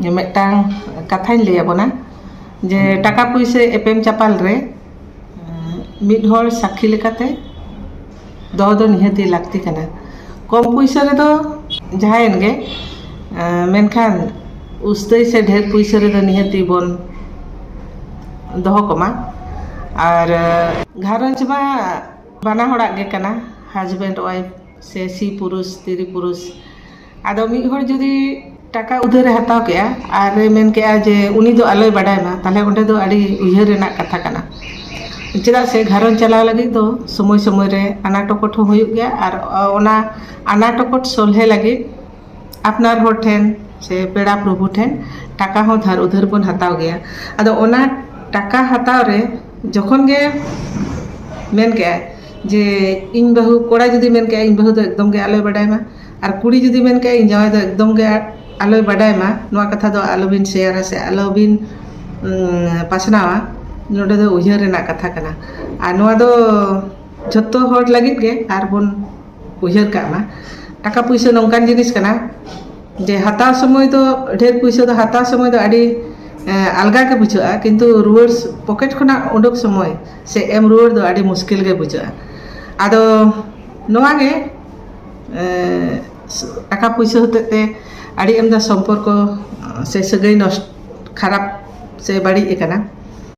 मिट्टांग कथाñ लैया बोना जे टाका पुइसे एपेम चापाल रे मिड हर साक्षी लेकाते दो दो निहाती लागती कना कम पुइसा रे दो जहायन गे मेनखान उस्तै से ढेर पुइसा रे दो निहाती बोन दोहो कमा और घारंज मा बाना हड़ा गे कना हस्बैंड वाइफ से सी पुरुष तिरी पुरुष आदो मिड हर जुदी टाका उधारे हताव के और मेन के जे उनी दो आलोय बाडाय मा ताले ओंडे दो आडी उयहर रेना कथा कना चेदा से घारंज चलाव लगी दो समय समय रे आनाटोकट हो हुयुग गया और ओना आनाटोकट सोल्हे लगी आपनार हर ठेन से पेड़ा प्रभु ठेन टाका हो धार उधार बन हताव गया आदो ओना टाका हताव रे जखन गे मेन के जे इन बहु कोड़ा जुदी मेन के इन बहु दो एकदम गे आलोय बाडाय मा और कुड़ी जुदी मेन के इन जावाय दो एकदम गे आलोय बाडाय मा नोआ कथा दो आलोबिन शेयर से आलोबिन पासनावा नोडे दो उयहर रेना कथा कना और नोआ दो जत्तो हर लागित गे आर बोन उयहर का मा टाका पुइसा नोंकान जिनिस कना जे हताव समय दो ढेर पुइसा दो हताव समय दो आडी अलगा के बुझा किंतु रुवर पॉकेट खना उडुक समय से एम रुवर दो आडी मुश्किल गे बुझा आदो नोआ गे टाका पुइसा होते आडी एमदा संपर्क से सगै नष्ट खराब से बाड़ी एकना